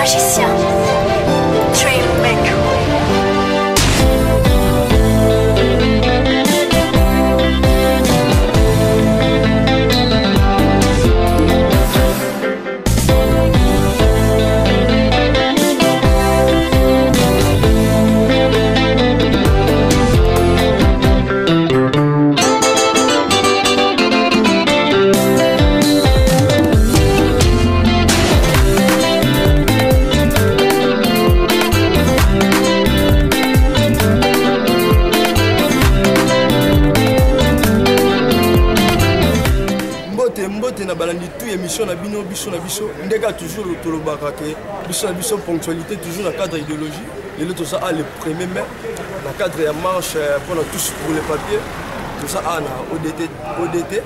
magicien, dream maker. Émission na bino biso na biso ndeka toujours le tolobaka ke biso na biso ponctualité toujours dans cadre idéologie et le tout ça a le premier mai dans cadre ya marche pour tous pour les papiers tout ça a na ODT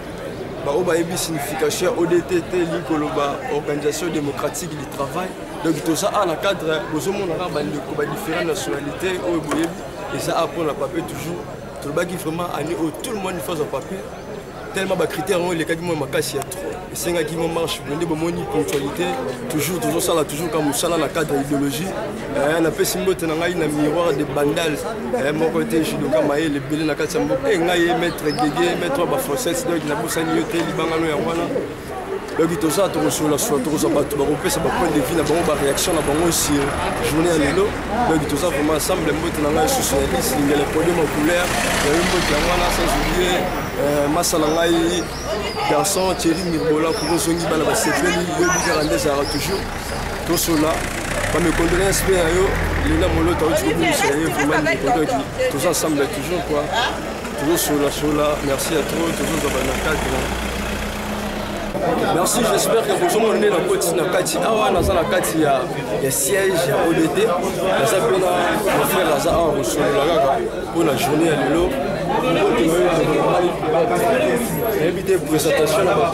ba obayebi signification ODT te likoloba organisation démocratique du travail donc tout ça a na cadre bozomona ka bandi ko ba différentes nationalités o boyebi et ça a pour la papier toujours tolobaki vraiment ani tout le monde fait son papier tellement de critères les cas qui m'ont marqué trop et c'est un qui m'ont marche on est bonne ponctualité toujours ça là toujours comme ça là la cadre idéologie on a fait symbole dans un miroir de bandal mon côté je dois mailler les belés na kati mbo et ngai mettre gégé mettre ba français donc na bosani yote libangano ya wana donc tout ça tout sur la soit tout ça ba tout ba repère ça ba point de vue na ba réaction na bango aussi journée à l'élo donc tout ça vraiment ensemble mbote na ngai socialiste les podiums en couleur et une mbote ya wana sans oublier Massalangai, garçon, Thierry Mirbola, pour Zongi Balaba Sepeli, Yobi Garandez a toujours. Tout cela, pas me condoléances, mais Lina Molo, vraiment, tout ça semble toujours quoi. Toujours sur la, merci à tous, toujours dans le cadre. Merci, j'espère que vous avez dans le Kati. Ah, dans la Kati, il y a siège, il y a ODT. Mon frère Lazare a reçu pour la journée à l'élo. Invité présentation là-bas,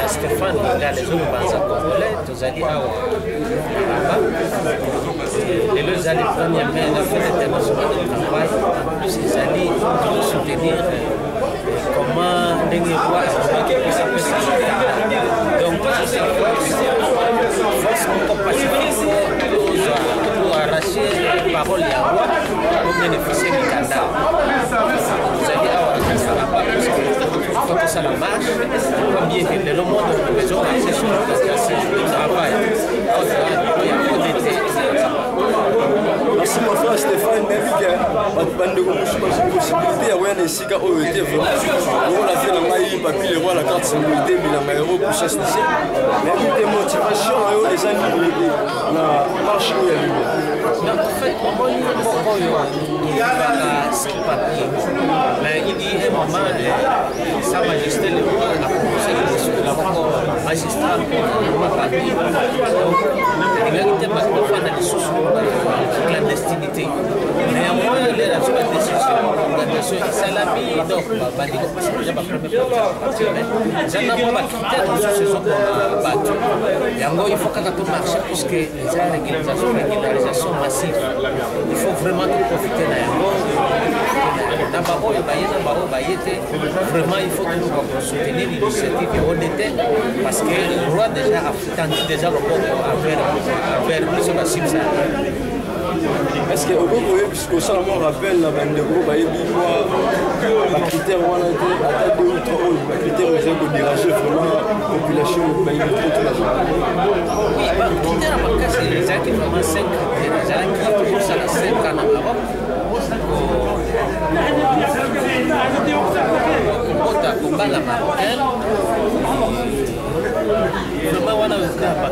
Stéphane, là, les autres banques congolais, tous allés les deux années premières mai, la fête internationale du travail, ces années pour soutenir comment les voir donc c'est force compassion pour arracher les paroles et avoir pour bénéficier du candidat. Vous allez avoir quand ça la marche, combien de le monde de maison c'est sur le travail. Merci mon frère Stéphane, bande de possibilité à voir les siga au été vraiment. On a fait la maille papier le roi la carte sécurité mais la maillot pour chasse ici. Mais des motivations les amis la marche où elle est. En fait, comment il y a ce papier. Mais il y a un moment sa majesté le roi a commencé sur la magistrat pour papier. Il a été pas de sous clandestinité. Néanmoins, il y a une décision ça l'a mis donc parce que déjà ma première j'en ai pas critères sur ces autres battus. Il faut qu'à tout marcher puisque les régularisation massive. Il faut vraiment profiter vraiment il faut que nous soutenir l'initiative de ODT parce que le roi déjà a tendu déjà le port vers plus de la cible. Est-ce que vous voyez, puisque ça me rappelle la bande de gros, les critères où on a été à 2 ou 3 autres, les critères où on a dérangé vraiment la population, il y a toute la journée. Oui, les critères, c'est les gens qui ont vraiment 5 critères, les gens qui ont toujours ça la 5 ans en Europe. Au bas la marocaine, vraiment on a un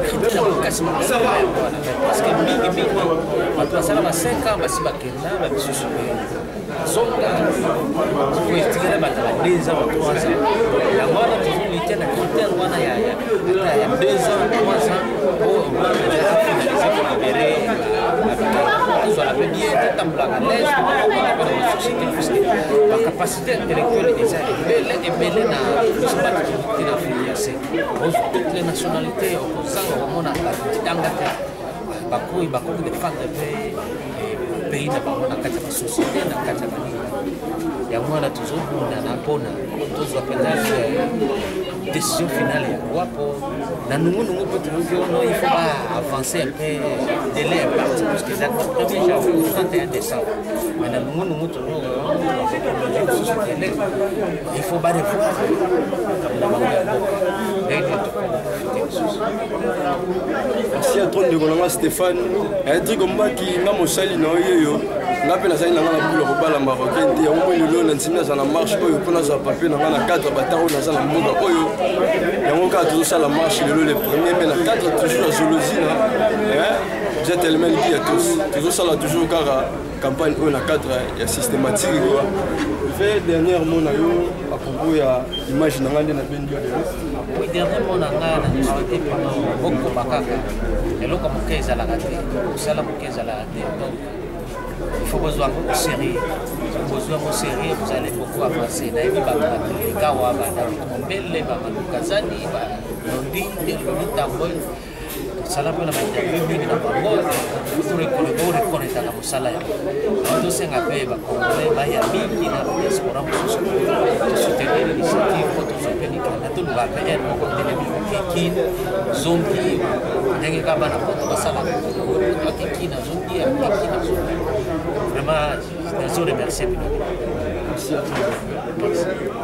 critère parce que mingi parce que 5 ans basi bakenda babisusu zonga pour estimer ba 2 ans 3 ans la wana toujours na critère wana ya 2 ans 3 ans pour libérer la bien tambla l'aise la société puisque la capacité intellectuelle déjà est belle na filiation toutes les nationalités au Congo au monde bakui défendre le pays na bango na kati ya société na kati ya bani ya mwana tozomona na pona tozwa pendaje décision finale ya wapo na nungu peut il faut pas avancer un peu délai parti parce que c'est le 1er janvier au 31 décembre mais na nungu toujours il faut pas revoir merci à toi de Golanga Stéphane un truc comme ça qui n'a mon sali na yo nga pe nazali na nga na bula kobala marocain te yango moi lelo nandimi naza na marche oyo mpona azala papier na nga na 4 batang oyo naza na mboka oyo yango kaka tozosala marche lelo le premier mais na 4 toujours ya zolozina gentleman qui ya tous tozosala toujours kaka campagne oyo na 4 ya systématique quoi fait dernier mot na yo à propos ya image na nga nde na bendi yo lelo oui dernier mot na nga na discuté pendant beaucoup bakaka eloko moke ezalaka te kosala moke ezalaka te donc il faut besoin au sérieux. Vous allez beaucoup avancer. Les Gawa, les Kazani, les Tamboy. Ça n'a pas interview na bango pour reconnaître la musala ya ndo senga pe ba congolais ba ya mingi na diaspora mosusu soutenir l'initiative autosopenika na tout va faire ko kin zombi ndenge kaba na poto basala ko kin na zombi ya kin na zombi vraiment je vous remercie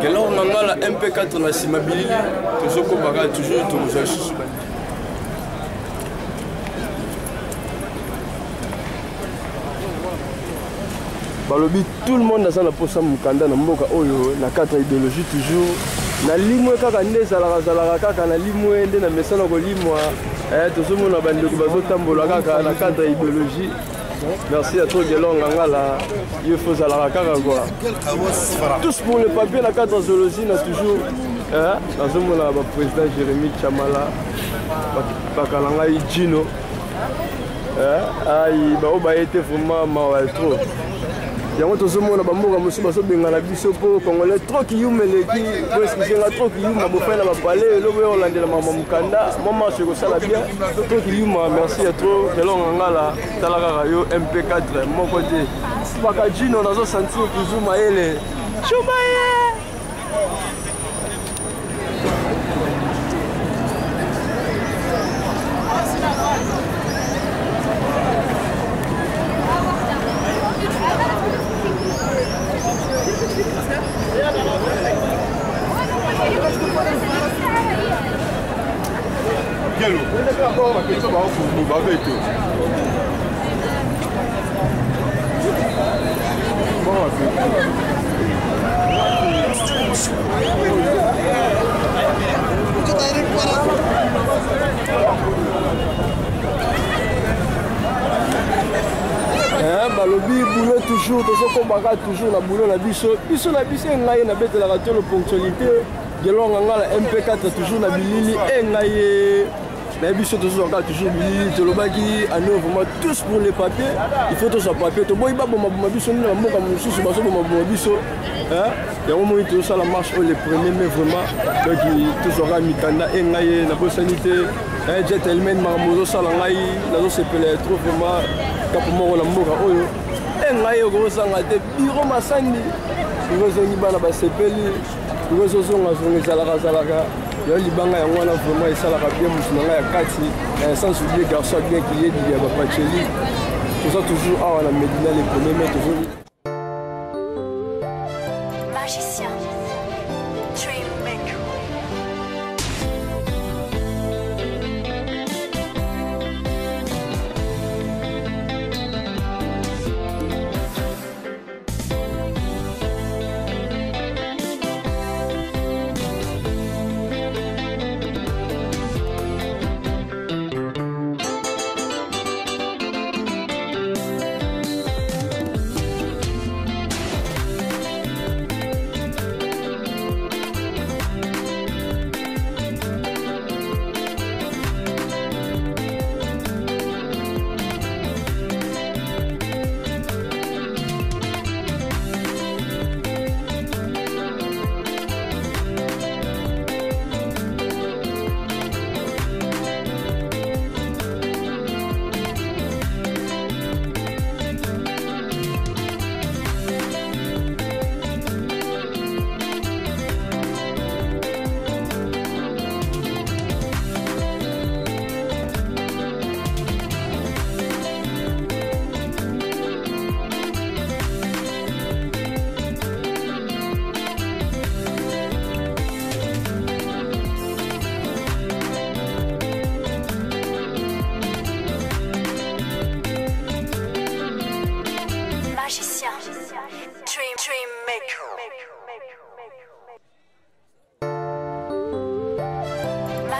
Gelo ngala MP4 na simabilili tozoko baka toujours tozo balobi tout le monde aza na posa mokanda na mboka oyo na cadre idéologie toujours na limwe kaka nde ezalaka kaka na limwe nde na mesana kolimwa tozomona bandeko bazotambola kaka na cadre idéologie merci à toi Gelo ngala il faut zalaka kaka quoi tous pour le papier na cadre zoologie na toujours nazomona ba président Jérémy Chamala bakalanga Gino ai ba été vraiment mal trop yango tozomona bamboka mosusu bazobengana biso mpo congolais trop kiyumeleki po eskisenga trop kiyuma bofai na bapale elobo oyo olandela mama mokanda mwa marche ekosala bien trop kiyuma merci ya trop kelonga ngala tala kaka yo MP4 moko te paka jino nazosentir toujours mayele chubaye balobi boulot toujours tozokombaka toujours na boulot na biso engai na betelaka te le ponctualité gelonga ngala MP4 toujours na bilili engai na biso tozozaka toujours bilili tolobaki ano vraiment tous pour les papiers il faut tous papier to boyi baboma biso na mboka mosusu bazoboma biso yango moi tozosala marche oyo le premier mais vraiment donc tozozaka mikanda engai na bosanité gentleman makambo ozosala ngai nazosepela trop vraiment kapo moko na mboka oyo engai okozanga te biro masani ozongi bana basepeli ozozonga ezalaka yo libanga yango wana vraiment esalaka bien mosu na ngai ya kati sans oublier garçon bien qu'il y ait ya bapacheli toza toujours awa na Médina le premier mais toujours Magicien. Dream maker.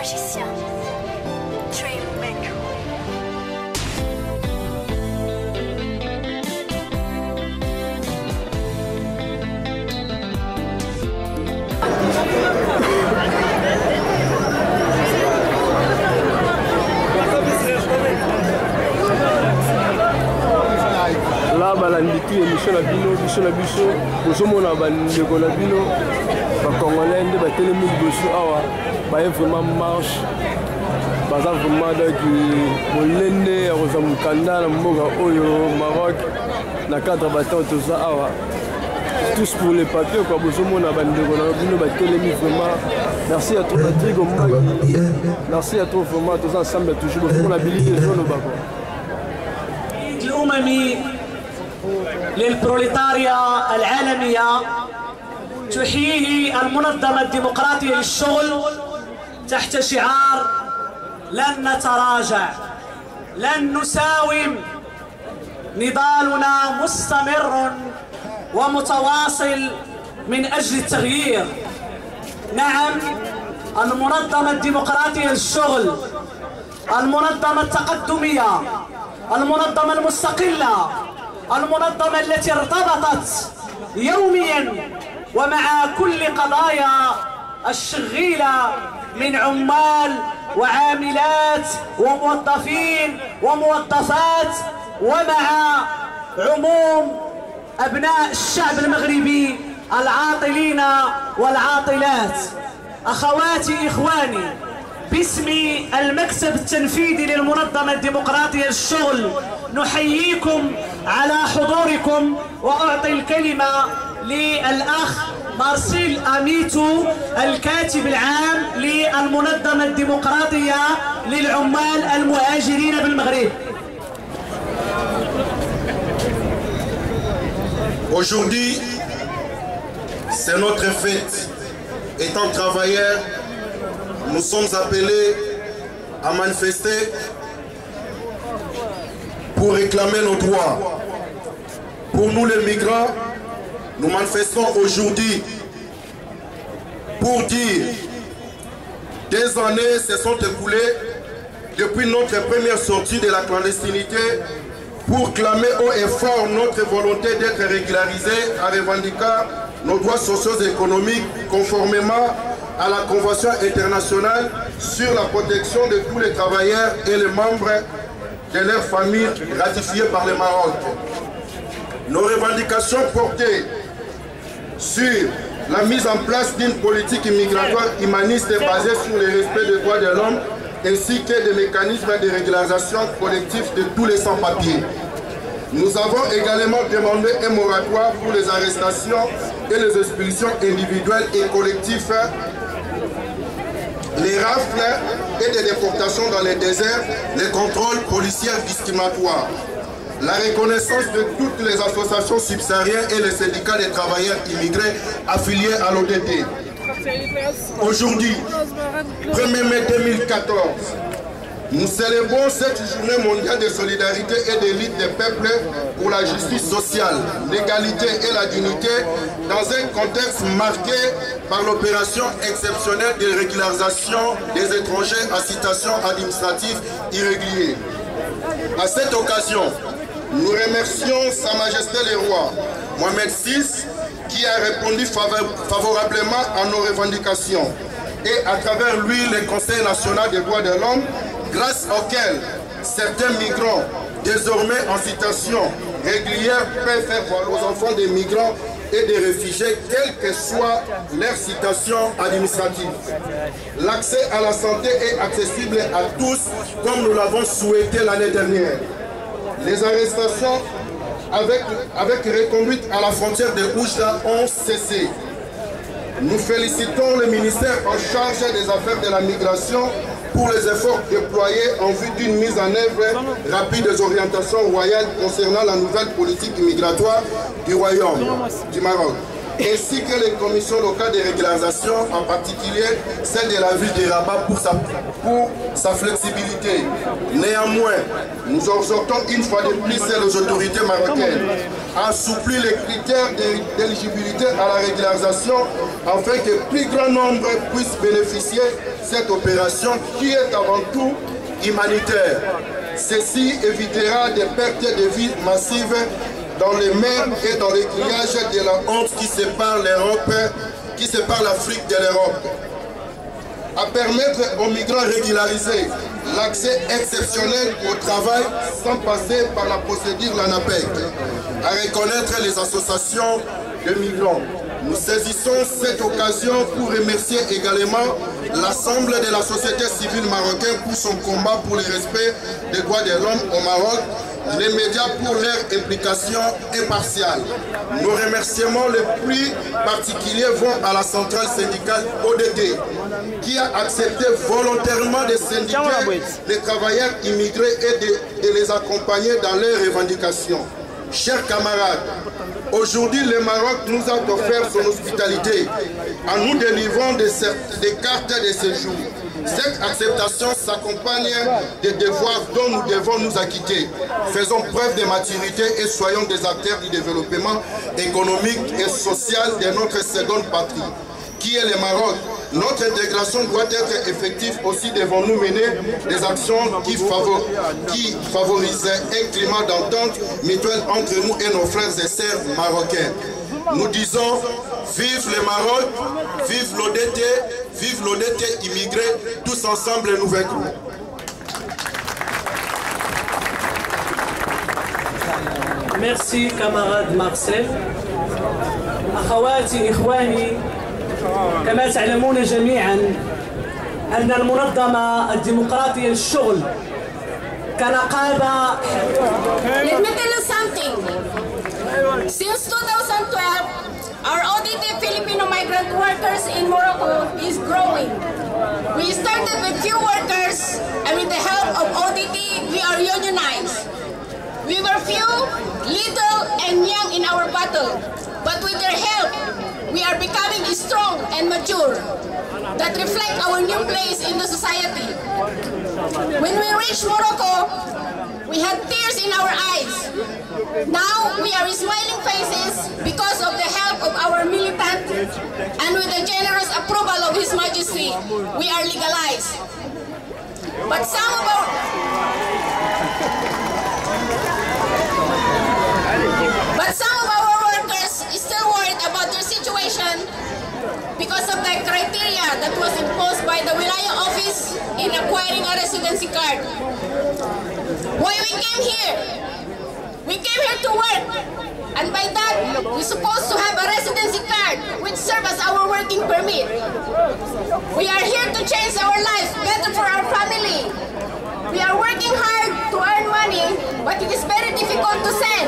magicien, dream maker. Là, balandi tu émission na bino, biso bozomona bandeko na bino bakongolais nde batelemi liboso awa baye vraiment marche baza vraiment donc molende ya kozwa mokanda na mboka oyo Maroc na cadre bato toza awa tous pour les papiers quoi bozomona bandeko na bino batelemi vraiment merci à toi Patrick Ombaki merci à toi vraiment tous ensemble toujours bozomona bilili ezono bako الأممي للبروليتاريا العالمية تحييه المنظمة الديمقراطية للشغل تحت شعار لن نتراجع لن نساوم نضالنا مستمر ومتواصل من أجل التغيير. نعم المنظمة الديمقراطية للشغل المنظمة التقدمية المنظمة المستقلة المنظمة التي ارتبطت يوميا ومع كل قضايا الشغيلة من عمال وعاملات وموظفين وموظفات ومع عموم أبناء الشعب المغربي العاطلين والعاطلات. أخواتي إخواني باسم المكتب التنفيذي للمنظمة الديمقراطية للشغل نحييكم على حضوركم وأعطي الكلمة للأخ مارسيل أميتو الكاتب العام للمنظمة الديمقراطية للعمال المهاجرين بالمغرب. Aujourd'hui, c'est notre fête. Étant travailleurs, nous sommes appelés à manifester pour réclamer nos droits. Pour nous les migrants, nous manifestons aujourd'hui pour dire des années se sont écoulées depuis notre première sortie de la clandestinité pour clamer haut et fort notre volonté d'être régularisés en revendiquant nos droits sociaux et économiques conformément à la Convention internationale sur la protection de tous les travailleurs et les membres de leurs familles ratifiée par le Maroc. Nos revendications portaient sur la mise en place d'une politique migratoire humaniste basée sur le respect des droits de l'homme ainsi que des mécanismes de régularisation collective de tous les sans-papiers. Nous avons également demandé un moratoire pour les arrestations et les expulsions individuelles et collectives, les rafles et des déportations dans les déserts, les contrôles policiers discriminatoires, la reconnaissance de toutes les associations subsahariennes et les syndicats des travailleurs immigrés affiliés à l'ODD. Aujourd'hui, 1er mai 2014, nous célébrons cette journée mondiale de solidarité et de lutte des peuples pour la justice sociale, l'égalité et la dignité dans un contexte marqué par l'opération exceptionnelle de régularisation des étrangers à situation administrative irrégulière. À cette occasion, nous remercions Sa Majesté le Roi Mohamed VI qui a répondu favorablement à nos revendications et à travers lui le Conseil national des droits de l'homme grâce auquel certains migrants désormais en situation régulière peuvent faire voir aux enfants des migrants et des réfugiés quelle que soit leur situation administrative. L'accès à la santé est accessible à tous comme nous l'avons souhaité l'année dernière. Les arrestations avec reconduite à la frontière de Oujda ont cessé. Nous félicitons le ministère en charge des affaires de la migration pour les efforts déployés en vue d'une mise en œuvre rapide des orientations royales concernant la nouvelle politique migratoire du Royaume du Maroc. ainsi que les commissions locales de régularisation, en particulier celle de la ville de Rabat pour sa flexibilité. Néanmoins, nous exhortons une fois de plus les autorités marocaines à assouplir les critères d'éligibilité à la régularisation afin que plus grand nombre puissent bénéficier de cette opération qui est avant tout humanitaire. Ceci évitera des pertes de vie massives dans les mers et dans les grillages de la honte qui sépare l'Afrique de l'Europe. À permettre aux migrants régularisés l'accès exceptionnel au travail sans passer par la procédure l'ANAPEC. À reconnaître les associations de migrants. Nous saisissons cette occasion pour remercier également l'ensemble de la société civile marocaine pour son combat pour le respect des droits de l'homme au Maroc, les médias pour leur implication impartiale. Nos remerciements les plus particuliers vont à la centrale syndicale ODT, qui a accepté volontairement de syndiquer les travailleurs immigrés et de les accompagner dans leurs revendications. Chers camarades, aujourd'hui le Maroc nous a offert son hospitalité en nous délivrant des cartes de séjour. Cette acceptation s'accompagne des devoirs dont nous devons nous acquitter. Faisons preuve de maturité et soyons des acteurs du développement économique et social de notre seconde patrie, qui est le Maroc. Notre intégration doit être effective aussi, devons-nous mener des actions qui favorisent un climat d'entente mutuelle entre nous et nos frères et sœurs marocains. Nous disons, vive le Maroc, vive l'ODT immigré, tous ensemble nous vaincrons. Merci camarade Marcel. أخواتي إخواني، كما تعلمون جميعا أن المنظمة الديمقراطية للشغل كنقابة. Let me tell you something. Since 2012, our ODT Filipino migrant workers in Morocco is growing. We started with few workers, and with the help of ODT, we are unionized. We were few, little, and young in our battle, but with their help, we are becoming strong and mature that reflect our new place in the society. When we reached Morocco, we had tears in our eyes. Now we are smiling faces because of the help of our militant, and with the generous approval of His Majesty, we are legalized. But some of our workers is still worried about their situation because of the criteria that was imposed by the Wilaya office in acquiring a residency card. Why we came here? We came here to work, and by that, we're supposed to have a residency card which serves as our working permit. We are here to change our lives better for our family. We are working hard to earn money, but it is very difficult to send.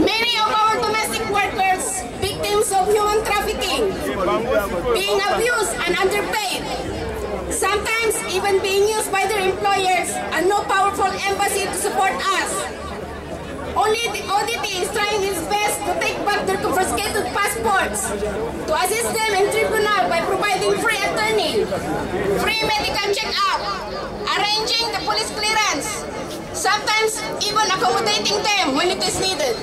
Many of our domestic workers, victims of human trafficking, being abused and underpaid, sometimes even being used by their employers, and no powerful embassy to support us. Only the ODT is trying its best to take back their confiscated passports, to assist them in tribunal by providing free attorney, free medical check-up, arranging the police clearance, sometimes even accommodating them when it is needed.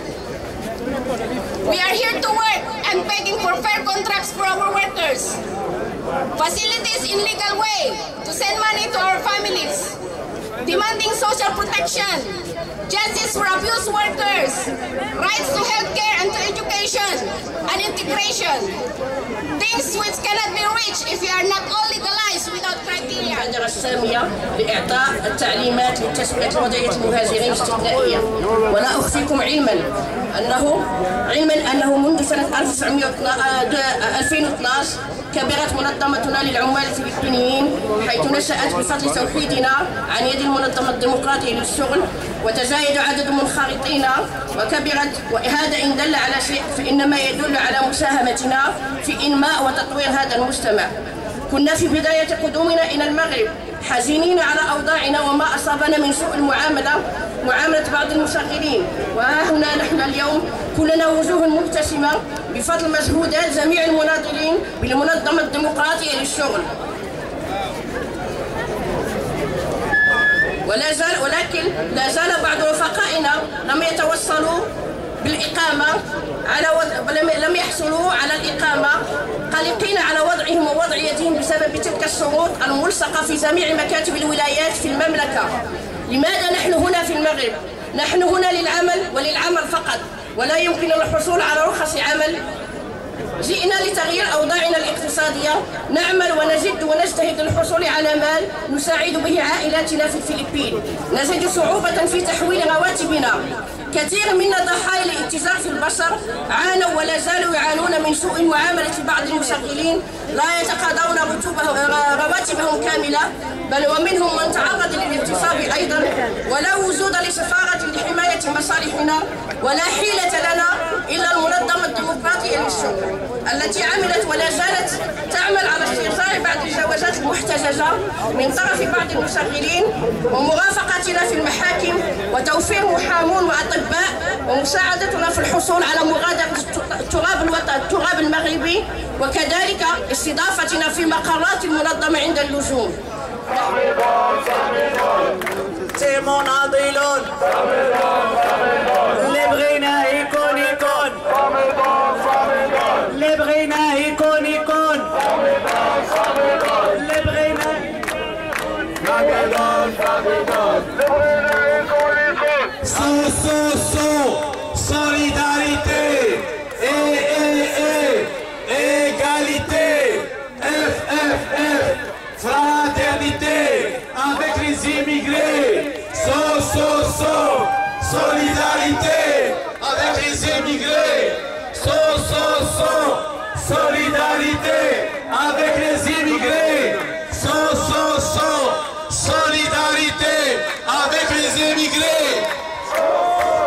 We are here to work and begging for fair contracts for our workers, facilities in legal way to send money to our families, demanding social protection, justice for abused workers, rights to health care and to education, and integration. Things which cannot be reached if we are not all legalized without criteria. المبادرة السامية لإعطاء التعليمات لتسوية وضعية المهاجرين استثنائية. ولا أخفيكم علما أنه منذ سنة 2012 كبرت منظمتنا للعمال الفلبينيين، حيث نشأت بفضل توحيدنا عن يد المنظمة الديمقراطية للشغل، وتزايد عدد منخرطينا وكبرت. وهذا إن دل على شيء فإنما يدل على مساهمتنا في إنماء وتطوير هذا المجتمع. كنا في بداية قدومنا إلى المغرب حزينين على أوضاعنا وما أصابنا من سوء المعاملة معاملة بعض المشغلين. وها هنا نحن اليوم كلنا وجوه مبتسمة بفضل مجهودات جميع المناضلين بالمنظمة الديمقراطية للشغل. ولكن لا زال بعض رفقائنا لم يتوصلوا بالإقامة لم يحصلوا على الإقامة، قلقين على وضعهم ووضعيتهم بسبب تلك الشروط الملصقة في جميع مكاتب الولايات في المملكة. لماذا نحن هنا في المغرب؟ نحن هنا للعمل وللعمل فقط، ولا يمكن الحصول على رخص عمل. جئنا لتغيير أوضاعنا الاقتصادية، نعمل ونجد ونجتهد للحصول على مال نساعد به عائلاتنا في الفلبين. نجد صعوبة في تحويل رواتبنا. كثير منا ضحايا الاتزان في البشر، عانوا ولا زالوا يعانون من سوء المعاملة بعض المشغلين، لا يتقاضون رواتبهم كاملة، بل ومنهم من تعرض للاغتصاب أيضا. ولا وجود لسفارة لحماية مصالحنا، ولا حيلة لنا إلا المنظمة الديمقراطية للشغل التي عملت ولا زالت تعمل على استئصال بعض الجوازات المحتجزة من طرف بعض المشغلين، ومرافقتنا في المحاكم، وتوفير محامون وأطباء، ومساعدتنا في الحصول على مغادرة التراب المغربي، وكذلك استضافتنا في مقرات المنظمة عند اللزوم. سي مناضلون اللي بغيناه يكون يكون، اللي بغيناه يكون يكون، اللي بغيناه solidarité et égalité, FFF, fraternité avec les immigrés, solidarité avec les immigrés, solidarité avec les immigrés, solidarité avec les immigrés.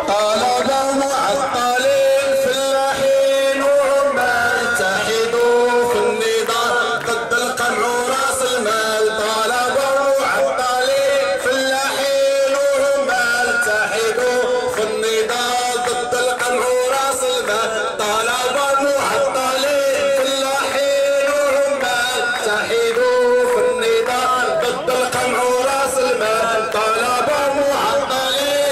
طلبة معطلين فلاحين وعمال اتحدوا في النضال ضد القمع وراس المال. طلبة معطلين فلاحين وعمال اتحدوا في النضال ضد القمع وراس المال. طلبة معطلين فلاحين وعمال اتحدوا في النضال ضد القمع وراس المال. طلبة معطلين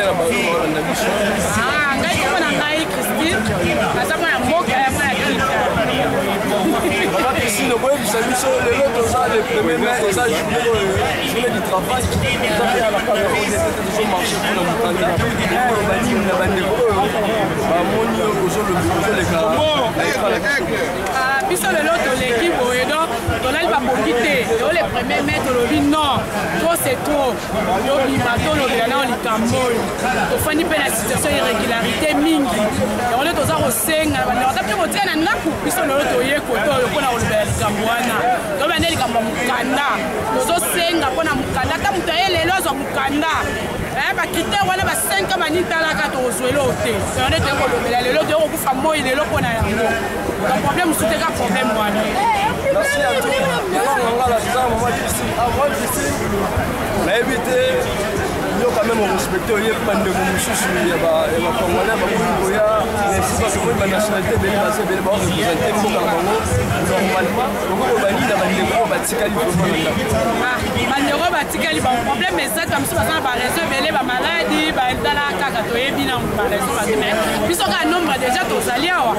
na bango na biso. Ngai ko na ngai Christine. Asa mo ya mboka ya mo ya Christine. Maman Christine, vous voyez, vous savez, les autres, ça, les premiers mains, ça, journée du travail, ça fait à la caméra, on était toujours marché pour la montagne. On va dire, on a bandé pour eux, on a les gars. Biso le lot de l'équipe au Edo, on a pas pour quitter. Les premiers mètres, on dit non, trop c'est trop. On dit maintenant, on est là, on est Cameroun. On fait une situation irrégularité mingi. On est aux arts au Senga, on a tapé au Tien, on a coupé sur le lot de Yekoto, on a ouvert le Camerouna. On a dit que Mukanda. Nous au Senga, on a Mukanda. Quand on a les lois, on a Mukanda. Bah quitter, on a 5 ans, on a dit que on a joué l'autre. On est les lots de Okufa Moi, les lots qu'on a. Le problème, c'est un problème. Merci à tous. Maman Christine. Moi, Christine, on a évité. Nous, quand même, on respecte les gens de Moussous, les Congolais, les Sibas, la nationalité, les représenter pour normalement, on va dire que Bandero batikali ba problème mais ça comme ça ba raison belé ba maladie ba ndala kaka to ebina ba raison ba mais biso ka nombre déjà to saliawa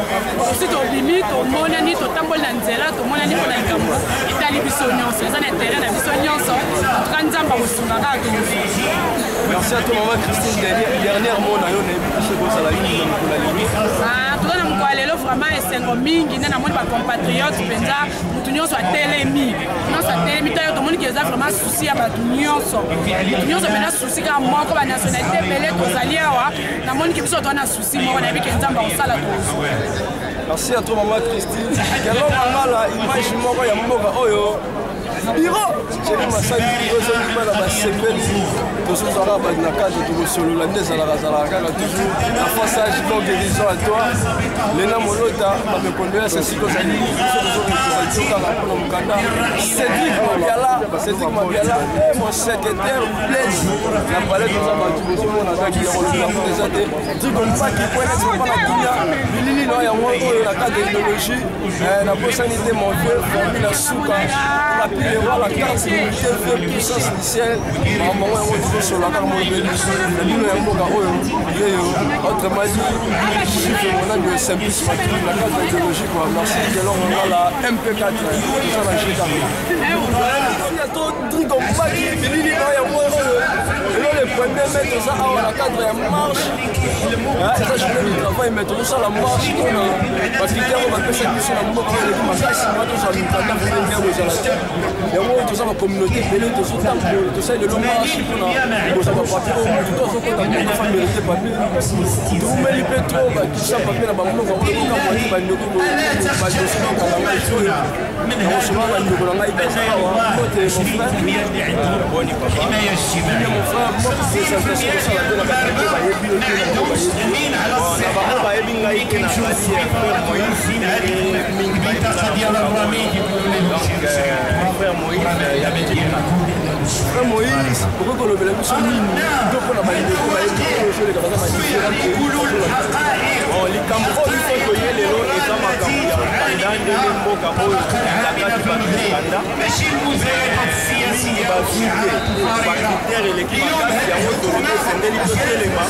aussi to limite to mona ni to tambola nzela to mona ni ko na kambo itali biso nyonso ça n'intérêt na biso nyonso kanzamba musunga ka ke merci à toi maman Christine dernièrement na yo na biso ko sala yini na kula limite to na mkwalelo vraiment esengo mingi na moni ba compatriotes penza mutu nyonso atelemi nyonso atelemi to to moni ki eza vraiment souci à nyonso maintenant souci ka moko ba nationalité belé kozali awa na moni ki biso to na souci moko na biki nzamba osala to. Merci à toi maman Christine. Kelo mangala image moko ya mboka oyo Biro, j'ai dit ma salle bureau, c'est une balle à ma sepelle. Tous ces arabes avec la cage de Rossolo, la nez à la Razalaka, toujours. La passage, bon guérison à toi. Léna Molota, ma me conduire, c'est si que ça dit. Cédric Mabiala, mon secrétaire, Blaise. La palette nous a battu, on a gagné, on a présenté. Dis comme ça qui pointe, c'est pas la Guinée. Lili, non, il y a moins la carte d'ethnologie. La possibilité, mon vieux, famille, la souka. La carte militaire fait puissance initiale. Maman, on retrouve sur la carte mondiale. Autrement dit, chiffre mon âme de service matrice, la carte idéologique. Merci de l'homme, on a la MP4. Ça va chez il y a trop de trucs comme ça qui est venu, il y a moins de les premiers mètres, ça a la cadre et marche. Ça, je vais le travail, mettre tout ça la marche. Parce qu'il y a un peu cette mission à moi, il y a des magasins, tout ça, il y a tout ça, la communauté, tout ça, tout ça, de l'homme marche. Ça va pas trop, tout ça, quand on a une femme de papier. Tout le monde peut trop, qui ça, papier là-bas, on va voir comment on va nous Moïse, pourquoi le mission donc on a validé les Cameroun, il faut que les lots et ça m'a cambié. Pendant les mboka oyo, la carte va nous Uganda. Bakiter et l'équipe ya moto le sendeli totelema.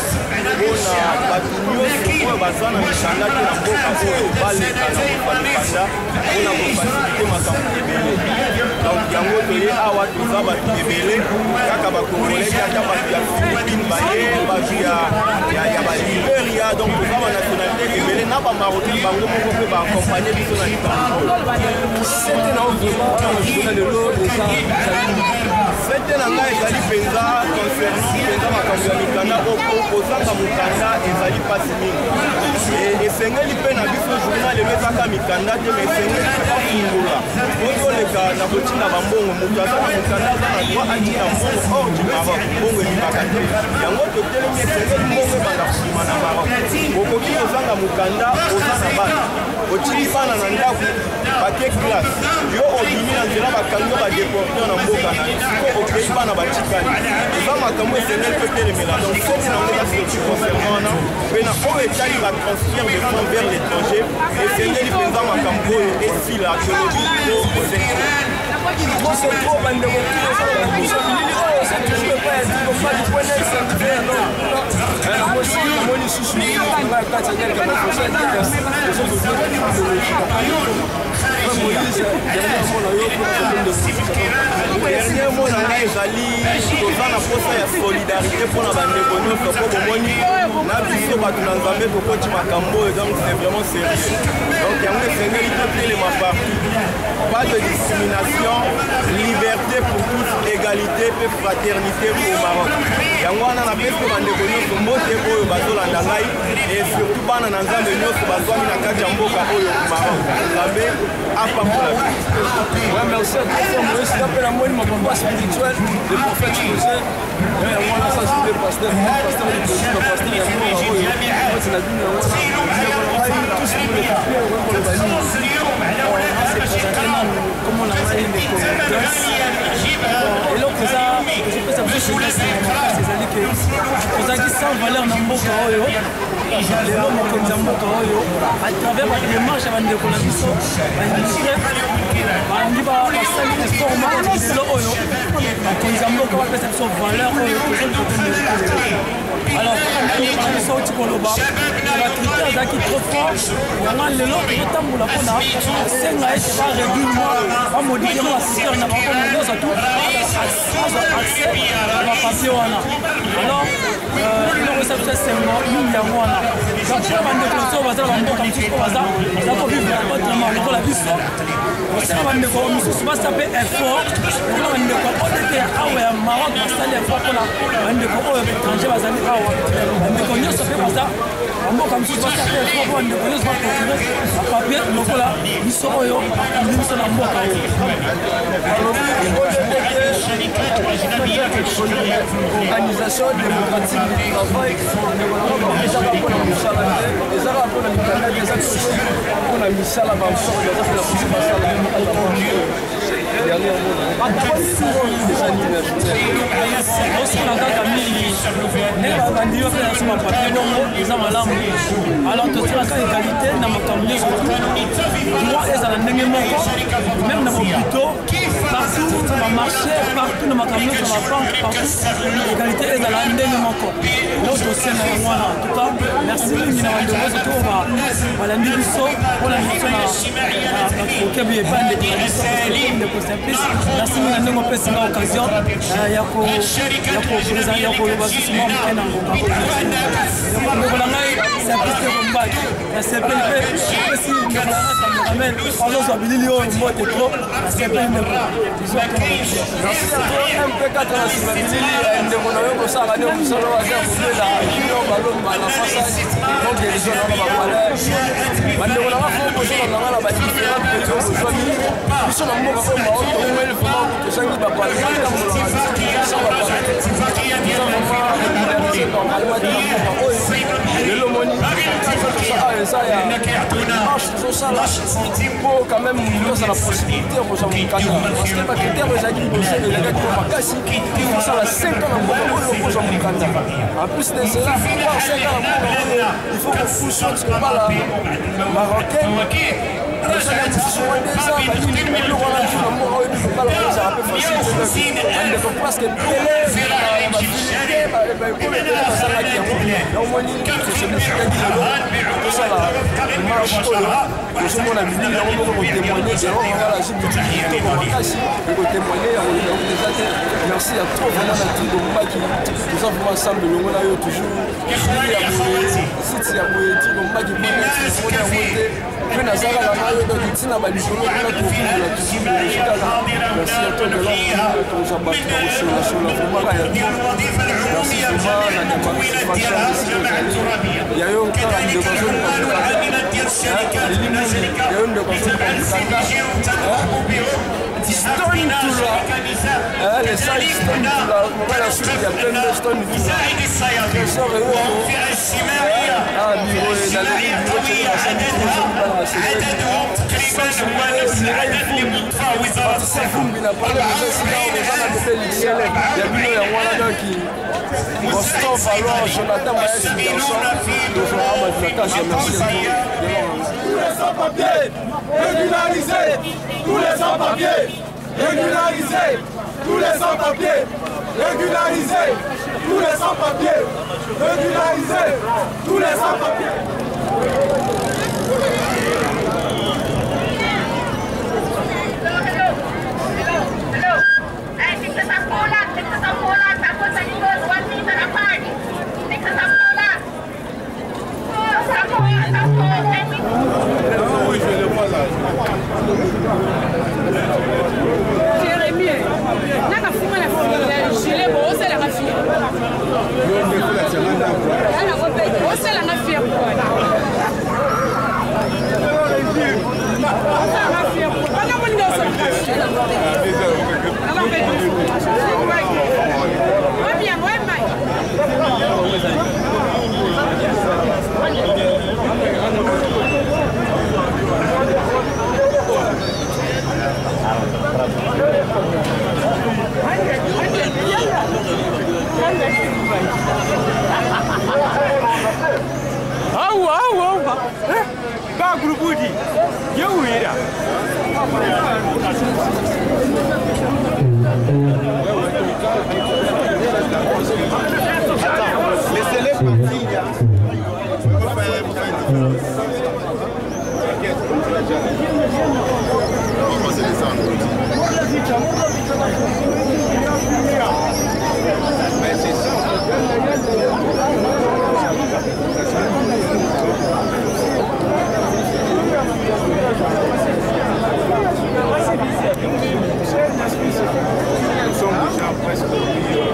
Bona batunyoso oyo baza na Uganda te na mboka oyo baleka na Uganda. Bona bofacilité makambo ebele. Donc yango toye awa toza bato ebele kaka bakongolais kaka bato ya Philippines baye bato ya baliberia donc toza ba nationalité ebele na bamarocain bango moko mpe baakompagne biso na likambo sete na ovema lelo eza fete na ngai ezali mpenza concernant mpenza makambo ya mikanda kozanga mokanda ezali mpasi mingi esengeli mpe na biso journal emezaka mikanda te ma esengeli mpe bafungola oyoleka na kotinda bambongo moto aza na mokanda aza na droit atinda mbongo or du Maroc mbongo ebimaka te yango totelemi esengeli mbongo ebanda kosima na Maroc okoki kozanga mokanda oza na bana otiki bana na ndako bake classe yo obimi na nzela bakangi yo badeporte na mboka na yo siko okei bana batikali eza makambo esengeli mpe telemela donc soki nango eza soki concernant wana mpe na oyo etali batransfert de fonds vers l'étranger esengeli mpenza makambo oyo esila tolobi trop c'est trop bandeko c'est toujours pas du point dernier mot na ngai ezali toza na posa ya solidarité mpona bandeko nyonso po bomoni na biso bato na nzambe tokoti makambo oyo donc c'est vraiment sérieux donc yango esengeli totelema partout pas de discrimination liberté pour tous égalité pe fraternité au Maroc yango wana napesi mpe bandeko nyonso mbote oyo bazolanda ngai et surtout bana na nzambe nyonso bazwami na kati ya mboka oyo Maroc nzambe apambola merci à tous Moïse appelle à moi mon papa spirituel le prophète José voilà ça c'est le pasteur de comme on a fait des conférences et là que ça je peux savoir c'est que vous avez sans valeur dans mboka oyo lelo mokonzi ya mboka oyo à travers la démarche ya bandeko na biso baindustrie bangi basali effort moko lelo oyo bakonzi ya mboka bapesa biso valeur oyo alors biso oti koloba bacritère ezalaki trop fort yango lelo totambola mpona senga ete baréduire bamodifie mo basisteur na bango nyonso tu azwa accès na bapapie wana alors eloko esa biso esengo mingi yango wana mpona bandeko so bazala bamboka mosusu po baza kovivre autrement lokola biso osala bandeko mosusu basape effort lokola bandeko otete awa ya Maroc basali effort mpona bandeko oyo étranger bazali awa bandeko nyonso mpe baza bamboka mosusu basape effort mpo bandeko nyonso baprocure bapapie lokola biso oyo bakundi biso na mboka oyo organisation démocratique du travail ezaka mpona mosala te ezaka mpona mikanda te ezaka mpona misala bansoro ezafela kusi basala osala kaka mingi ndenge babandi yo mpe na so bapapie bongo eza malamu alors tosalaka égalité na makambo nyonso droit ezala ndenge moko même na bopito partout na bamarché partout na makambo nyonso ya babanke partout égalité ezala ndenge moko donc tosenga yango wana en tout cas merci mingi na bandeko nyonso to balandi biso bolandi biso na kokebi epande na biso ndeko simplice merci mingi na ndenge opesinga occasion ya koloba susu mwa moke na ngonga ndeko na ngai simplice kombaki na sepeli mpe opesi ndeko na ngai cameraman ozozwa bilili oyo mbote tro na sepeli ndeko MP4 na nsima bilili ndeko na yo kosala nde mosolo aza kobela bino balomba na fasasi donc dirigeant nanga babale bandeko nanga fo kosala nanga na badifférent pays oyo kozwami biso na mboka oyo maoto omwele vraiment tosangi lelo moni eza ya marche tozosala mpo quand même tozala possibilité ya kozwa mokanda parce que bacritère ezalaki liboso elekaki po makasi ifosala 5 ans na mboka oyo kozwa mokanda en plus de cela avoir 5 ans na mboka oyo il faut kofuso tobala marocain ezala mosusu wana eza balili eloko wana tu na mboka oyo bikobala kozala mpe facile bandeko presque ebele bafilite baekolo ebele basalaki yango naomoni tosemesikaki lelo tosala marche oyo tozomona bilili yango moko kotémoigne zelon ngala zibitoko makasi ekotémoigne yango eza te merci ya trop vraiment na trigo mbaki toza vraiment ensemble longo na yo toujours site ya boye trigo mbaki mona yango te mpe nazala na ngai donc ntina balikolo mpona tokundela tosikala merci ya toi delon toza bato na kosolasola vraiment kaya merci vraiment na départicipation esika ozali ya yo kaka ndeko azoluka mokanda elimingi ya yo ndeko azoluka mokanda Stone Tula, les salles Stone Tula, on va suite, il y a plein de Stone Tula. Je sors et bureau, dans les bureaux, tu as la il n'a pas il y a qui Christophe, alors Jonathan Maes, tous les sans-papiers, régularisés, tous les sans-papiers, régularisés, tous les sans-papiers, régularisés, tous les sans-papiers, régulariser tous les sans-papiers. Jérémy, naka fuma na gilet bo osala ka fier. Osala na fier quoi. Osala na fier. Bana mo ndo osala ka fier. Ouais bien, ouais mai. Ba grupudi, eu ira. Laissez-les partir. Mais c'est ça. Nous sommes déjà presque au milieu.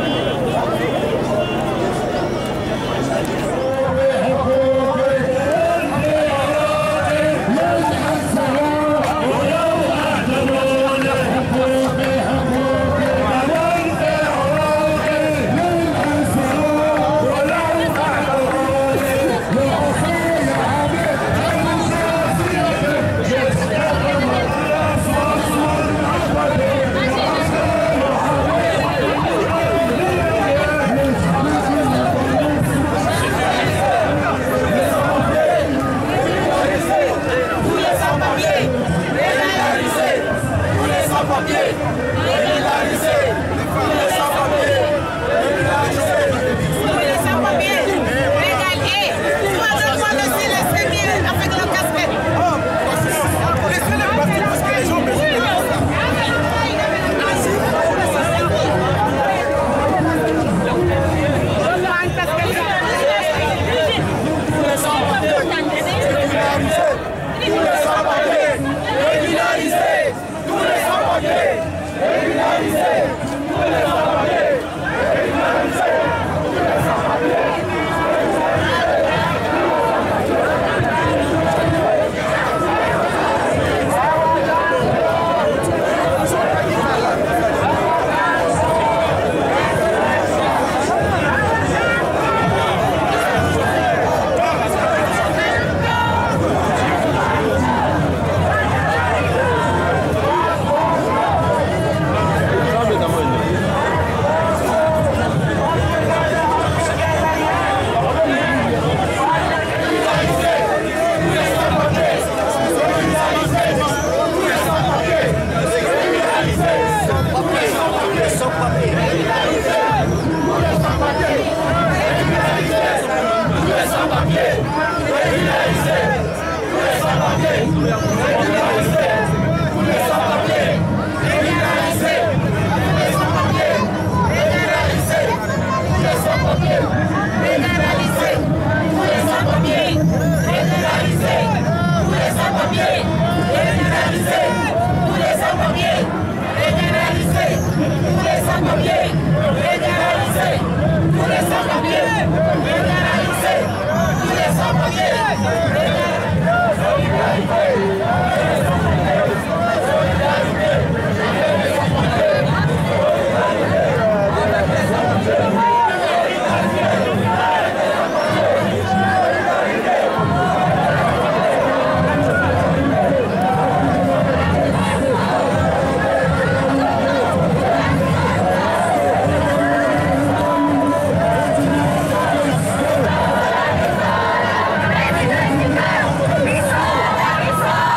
Viva!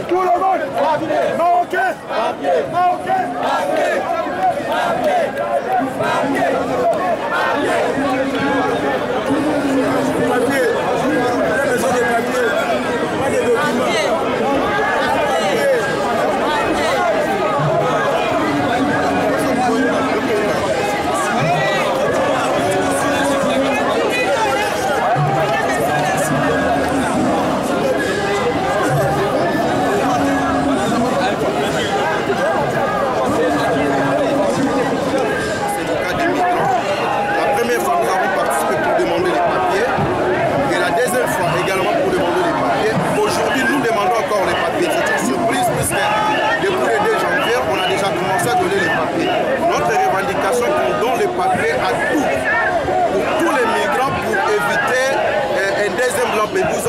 Tout le monde, Marocain, Marocain,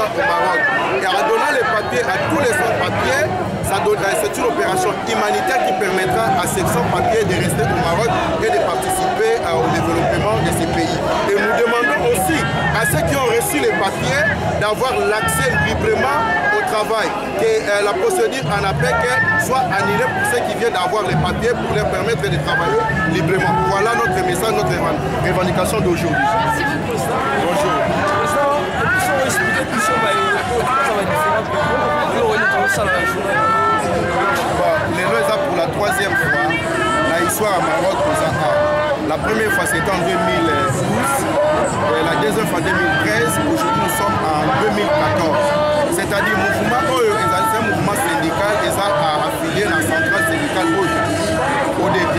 au Maroc. Et en donnant les papiers à tous les sans-papiers, c'est une opération humanitaire qui permettra à ces sans-papiers de rester au Maroc et de participer au développement de ces pays. Et nous demandons aussi à ceux qui ont reçu les papiers d'avoir l'accès librement au travail, que la procédure en APEC soit annulée pour ceux qui viennent d'avoir les papiers pour leur permettre de travailler librement. Voilà notre message, notre revendication d'aujourd'hui. Bonjour. Les lois pour la troisième fois, l'histoire à Maroc, la première fois c'était en 2012, la deuxième fois en 2013, aujourd'hui nous sommes en 2014. C'est-à-dire le mouvement, c'est un mouvement syndical qui est affilié à la centrale syndicale ODT.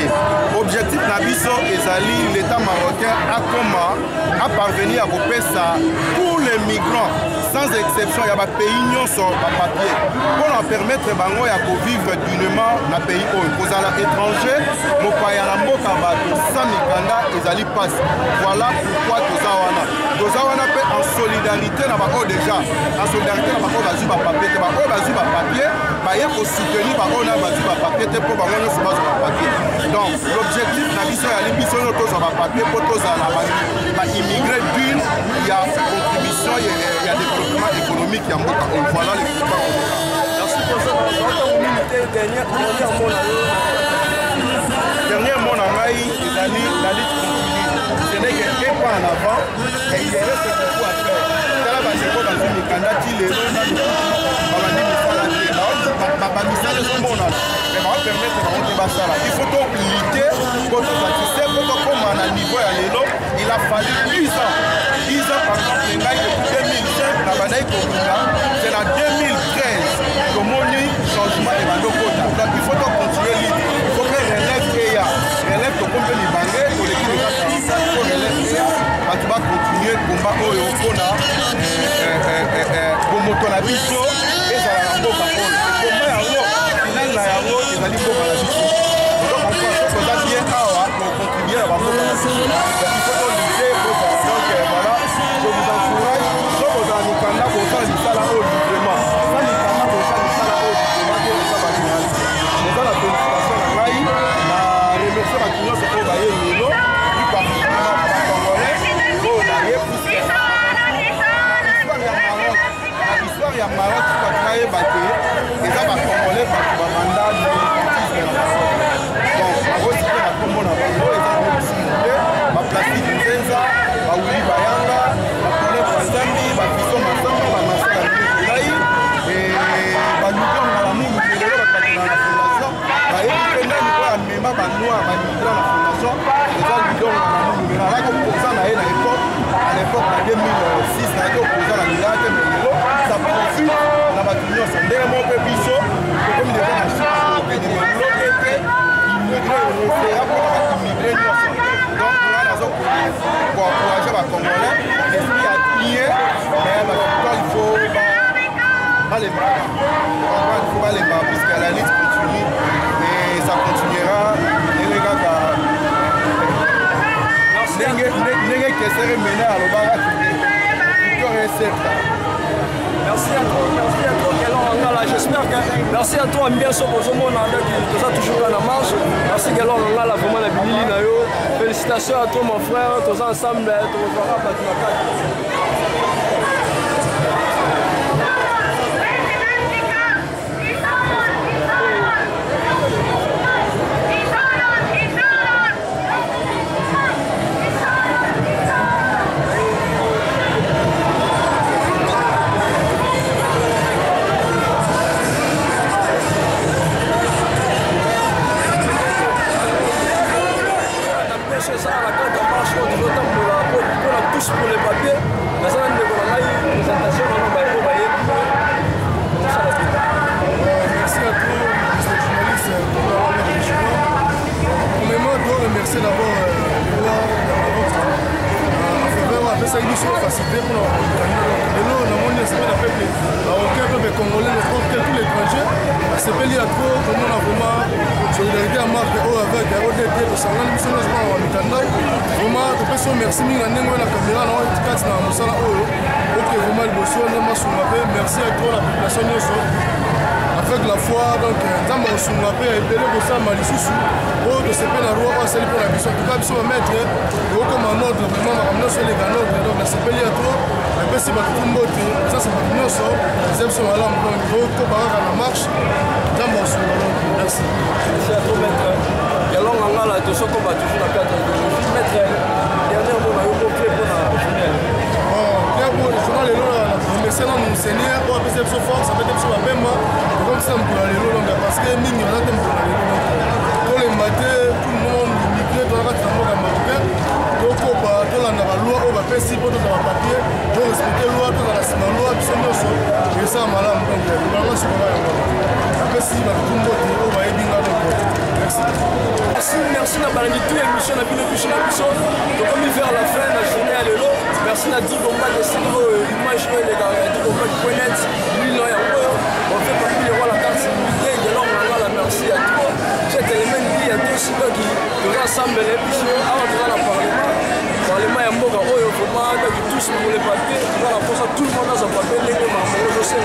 Objectif Nabiso Ezali, l'État marocain a parvenu à couper ça pour les migrants, sans exception, il y a des pays sur le papier. Pour leur permettre de vivre dignement dans le pays où ils sont étrangers, nous payons sans Mikanda, Ezali passe. Voilà pourquoi Tozawana. Tozawana peut en solidarité déjà. En solidarité, nous avons papier. Nous avons papier. Il faut soutenir les papier pour papier. Donc, l'objectif de la mission est de papier pour les immigrés d'une, il y a contribution, il y a développement économique, il y a voilà les points. Merci pour ça. Dernier mot en maï, la lutte continue. Ce n'est qu'un pas en avant et il reste beaucoup à faire. Là, je vais dans une candidature, les gens il faut donc lutter contre satisfaire, comme à niveau à l'élo, il a fallu 10 ans. 10 ans par exemple, les gars depuis 2005, c'est la 2013 que mon changement est dans le côté. Donc il faut donc continuer l'idée. Il faut que relève EA, relève le compte de Libangé, pour l'équipe de la France, il faut relève EA, tu vas continuer le combat au Yopona, pour moto la biso, et ça va en par contre. La yaro ezali mboka na biso donc on pense que ça bien awa pour contribuer à la mboka na biso il faut lutter donc voilà je vous encourage so kozala mikanda kosala lisala oyo librement sa mikanda kosala lisala oyo librement te eza bafinaliste eza na félicitation na ngai na remercie bato nyonso oyo baye lelo iparticulièrement bacongolais oyo baye puisque l'histoire ya Maroc bato bayeba te eza bacongolais bato babanda militantisme na Maroc donc bakosite na kombo na bango eza kosimule baplastique nzenza bawili bayanga bapole bazambi bafiso masamba bamasala milai banyukonga na mulu lelo bakatela na fondation bayebi mpe ndani oyo amema banoir bamigra na fondation eza lidonga na mulu lelo alaki opoza na ye na époque à l'époque na 2006 nayaki opoza na milaa te melelo ça profite na bato nyonso ndenge moko mpe biso tokomi deja na chance kokende meloko ete immigré refera mpona baimmigré nyonso donc nga nazokoencourage bacongolais esprit ya plie mais bafika il faut balemba puisque la lutte continue et ça continuera ndenge kaka ndenge kesere mene alobaka victoire est certain. Merci à toi, Kelon Angala. J'espère que Merci à toi, bien sûr, pour tout le monde. Nous sommes toujours dans la marche. Merci également à la vraiment la Billy Nayo. Félicitations à toi, mon frère. Tous ensemble, tu reverras pas pour les papiers, mais ça ne présentation merci à tous les journalistes pour l'avoir rejoint. Premièrement, je dois remercier d'abord le roi en faveur de cette émission facilitée pour nous. Aucun peuple congolais, tous les étrangers, c'est pas lié à trop, comme on a vraiment solidarité à marque avec ODT, au salon, nous sommes en Mikanda. Vraiment, je peux merci à la caméra, merci à toi, la population. Avec la foi, donc, dans mon soumapé, et de ça, Malisusu, pour de ce pays, la roi, c'est pour la mission. Tout cas, nous mettre, comme un ordre, vraiment, ramener sur les canaux, donc, c'est pays à toi, et puis c'est pas tout le monde, ça, c'est pas tout le monde, les aimes sont là, donc, il faut que la marche, dans mon soumapé. Merci. Merci à toi, maître. Il y a longtemps, là, de ce qu'on va toujours la cadre de l'office, maître, dernier mot, on a eu pour clé pour la journée. Bien, pour le journal, c'est là, mon Seigneur, on a fait cette force, ça fait des choses à peine, comme ça, parce que mine, on a des pour les matins, tout le monde, l'immigré, dans la marocain, donc on a la loi, on va faire si pour dans le papier, on respecter la loi, tout dans la loi, tout ça, et ça, malade, donc, vraiment, je suis après, si, tout le monde, on va aider là, donc, merci. Merci à la émission, la donc, on est vers la fin, la journée à l'élo. Merci à Dieu pour moi de l'image, les gars, on fait partie des rois la carte, merci à toi. Cet élément dit à tous ceux qui nous rassemblent les pichons avant de la parlement. Parlement est mort, tous pour les papiers, tout le monde a son papier, les je sais.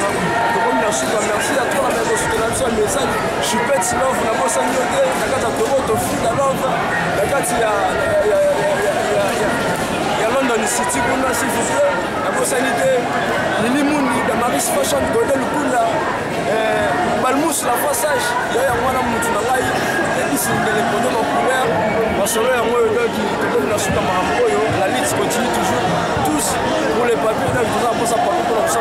Merci à toi, la soutenance, le message. Je suis pète, sinon, vous n'avez pas santé, la carte à Toronto, la love, la carte, il y a London City, s'il vous plaît, la sanité, Lilimundi, la Maris Fashion, Godel Kunda, Balmous, la passage, il y a un Moutunaï, et ici, les produits en couleur, ma soeur, la suite à Maramboyo, la liste continue toujours, tous pour les papiers, pour ça, pour ça,